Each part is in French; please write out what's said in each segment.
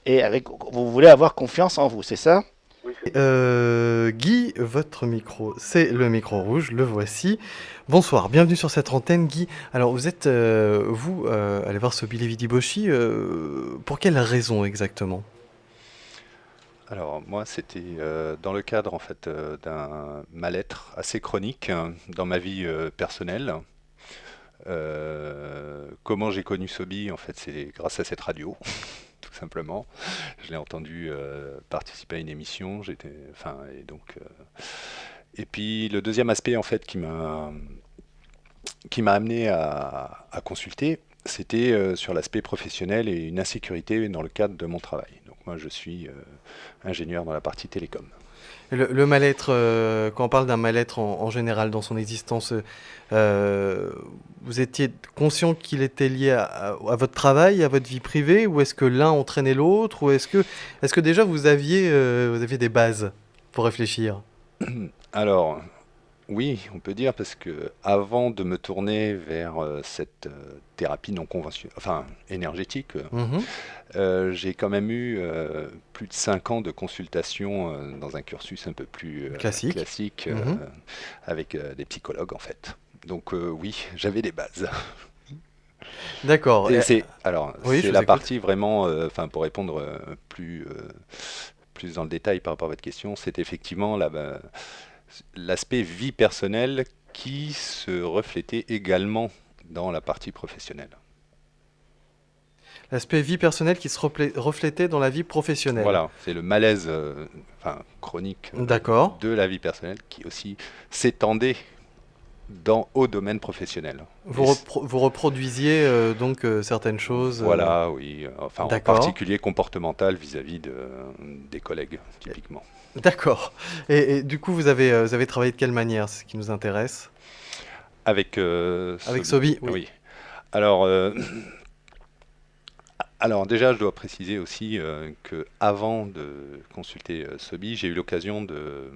et vous voulez avoir confiance en vous, c'est ça? Guy, votre micro, c'est le micro rouge, le voici. Bonsoir, bienvenue sur cette antenne, Guy. Alors, vous êtes, allez voir Sobi Levy-Diboshi, pour quelle raison exactement? Alors moi, c'était dans le cadre en fait d'un mal-être assez chronique dans ma vie personnelle. Comment j'ai connu Sobi, en fait, c'est grâce à cette radio, tout simplement. Je l'ai entendu participer à une émission. Enfin, et donc, et puis le deuxième aspect en fait qui m'a amené à consulter, c'était sur l'aspect professionnel et une insécurité dans le cadre de mon travail. Donc moi, je suis ingénieur dans la partie télécom. Le mal-être, quand on parle d'un mal-être en général dans son existence, euh, vous étiez conscient qu'il était lié à votre travail, à votre vie privée, ou est-ce que l'un entraînait l'autre, ou est-ce que déjà vous aviez des bases pour réfléchir? Alors, oui, on peut dire parce que avant de me tourner vers cette thérapie non conventionnelle, enfin énergétique, Mhm. j'ai quand même eu plus de 5 ans de consultation dans un cursus un peu plus Classique. classique Mhm. avec des psychologues en fait. Donc oui, j'avais des bases. D'accord. Et alors Oui, je c'est vous la écoute. partie vraiment, enfin pour répondre plus dans le détail par rapport à votre question, c'est effectivement l'aspect vie personnelle qui se reflétait également dans la partie professionnelle. L'aspect vie personnelle qui se reflétait dans la vie professionnelle. Voilà, c'est le malaise enfin, chronique D'accord. de la vie personnelle qui aussi s'étendait au domaine professionnel. Vous reproduisiez donc certaines choses. Voilà, oui, enfin en D'accord. particulier comportemental vis-à-vis des collègues, typiquement. D'accord. Et du coup, vous avez travaillé de quelle manière? C'est ce qui nous intéresse. Avec Avec Sobi, Sobi, oui. oui. Alors, alors déjà, je dois préciser aussi que avant de consulter Sobi, j'ai eu l'occasion de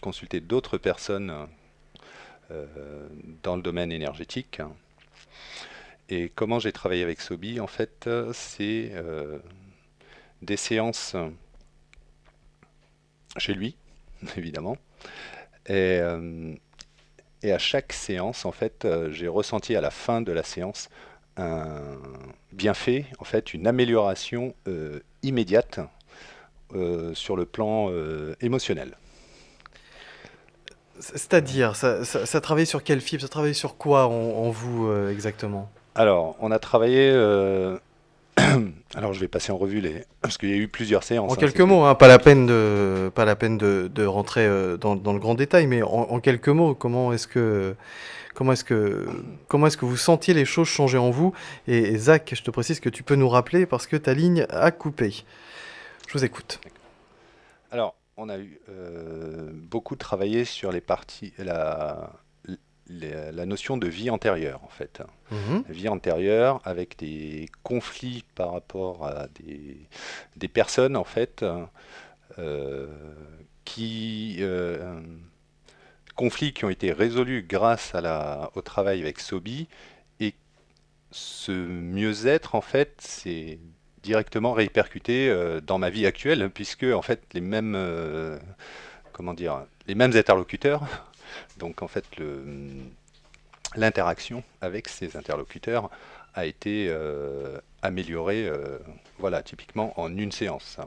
consulter d'autres personnes dans le domaine énergétique. Et comment j'ai travaillé avec Sobi, en fait, c'est des séances chez lui, évidemment. Et, euh, et à chaque séance, en fait, j'ai ressenti à la fin de la séance un bienfait, en fait, une amélioration immédiate sur le plan émotionnel. C'est-à-dire, ça travaillait sur quelle fibre? Ça travaillait sur quoi en vous exactement? Alors, on a travaillé. Alors, je vais passer en revue parce qu'il y a eu plusieurs En séances, hein, quelques c'était. mots, hein, pas la peine de rentrer dans le grand détail, mais en quelques mots, comment est-ce que, comment est-ce que vous sentiez les choses changer en vous? Et Zach, je te précise que tu peux nous rappeler parce que ta ligne a coupé. Je vous écoute. Alors, on a eu beaucoup travaillé sur la notion de vie antérieure, en fait. Mhm. La vie antérieure avec des conflits par rapport à des personnes, en fait, euh, qui, conflits qui ont été résolus grâce au travail avec Sobi. Et ce mieux-être, en fait, c'est directement répercuté dans ma vie actuelle, puisque, en fait, comment dire, les mêmes interlocuteurs, donc, en fait, l'interaction avec ces interlocuteurs a été améliorée, voilà, typiquement en une séance.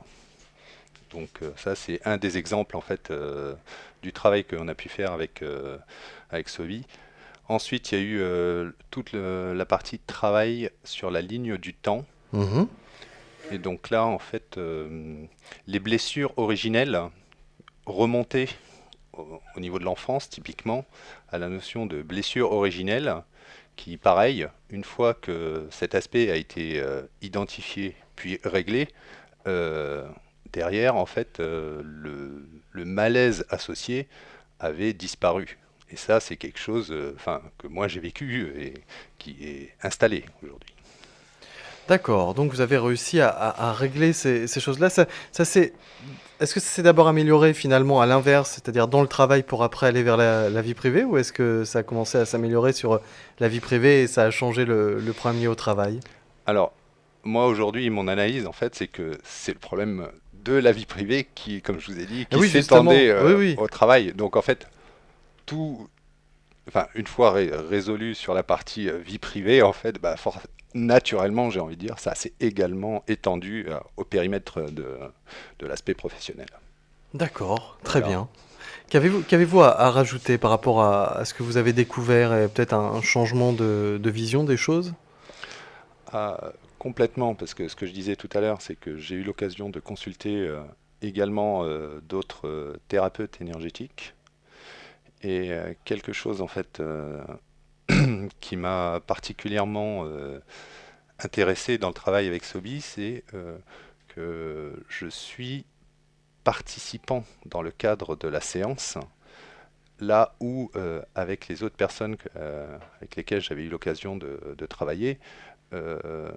Donc ça, c'est un des exemples en fait du travail qu'on a pu faire avec Sobi. Ensuite, il y a eu toute la partie travail sur la ligne du temps. Mhm. Et donc là, en fait, les blessures originelles remontaient au niveau de l'enfance, typiquement, à la notion de blessure originelle, qui, pareil, une fois que cet aspect a été identifié puis réglé, euh, derrière, en fait, le malaise associé avait disparu. Et ça, c'est quelque chose enfin, que moi j'ai vécu et qui est installé aujourd'hui. D'accord, donc vous avez réussi à régler ces choses-là. Est-ce que ça s'est d'abord amélioré finalement à l'inverse, c'est-à-dire dans le travail pour après aller vers la vie privée, ou est-ce que ça a commencé à s'améliorer sur la vie privée et ça a changé le problème lié au travail? Alors, moi aujourd'hui, mon analyse, en fait, c'est que c'est le problème de la vie privée qui, comme je vous ai dit, Ah qui oui, justement. s'étendait Oui, oui. au travail. Donc en fait, tout, enfin, une fois résolu sur la partie vie privée, en fait, bah, naturellement, j'ai envie de dire, ça s'est également étendu au périmètre de l'aspect professionnel. D'accord, très Voilà. bien. Qu'avez-vous à rajouter par rapport à ce que vous avez découvert et peut-être un changement de vision des choses? Ah, complètement, parce que ce que je disais tout à l'heure, c'est que j'ai eu l'occasion de consulter également d'autres thérapeutes énergétiques. Et quelque chose en fait qui m'a particulièrement intéressé dans le travail avec Sobi, c'est que je suis participant dans le cadre de la séance, là où avec les autres personnes avec lesquelles j'avais eu l'occasion de travailler, euh,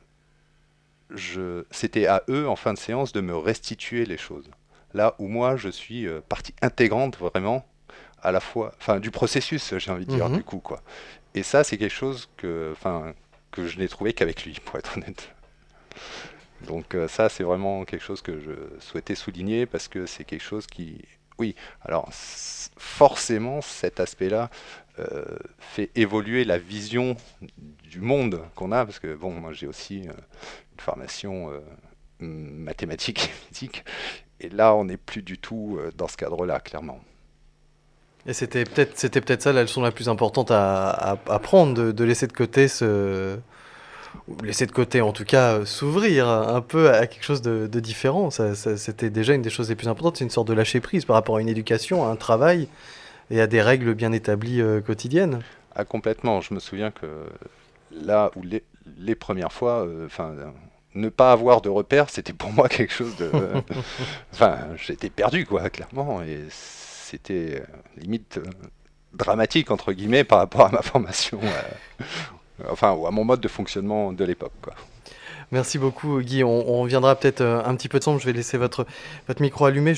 c'était à eux en fin de séance de me restituer les choses. Là où moi je suis partie intégrante vraiment à la fois, enfin du processus, j'ai envie de dire Mhm. du coup quoi. Et ça c'est quelque chose que je n'ai trouvé qu'avec lui, pour être honnête. Donc ça c'est vraiment quelque chose que je souhaitais souligner parce que c'est quelque chose qui, oui, alors forcément cet aspect-là fait évoluer la vision du monde qu'on a parce que bon, moi j'ai aussi une formation mathématique et physique et là on n'est plus du tout dans ce cadre-là clairement. Et c'était peut-être ça la leçon la plus importante à prendre, de laisser de côté ou laisser de côté en tout cas, s'ouvrir un peu à quelque chose de différent. C'était déjà une des choses les plus importantes, c'est une sorte de lâcher prise par rapport à une éducation, à un travail et à des règles bien établies quotidiennes. Ah, complètement. Je me souviens que là où les premières fois, ne pas avoir de repères, c'était pour moi quelque chose de. Enfin, j'étais perdu, quoi, clairement. Et c'était limite dramatique, entre guillemets, par rapport à ma formation, enfin, ou à mon mode de fonctionnement de l'époque, quoi. Merci beaucoup Guy, on reviendra peut-être un petit peu de temps, je vais laisser votre micro allumé.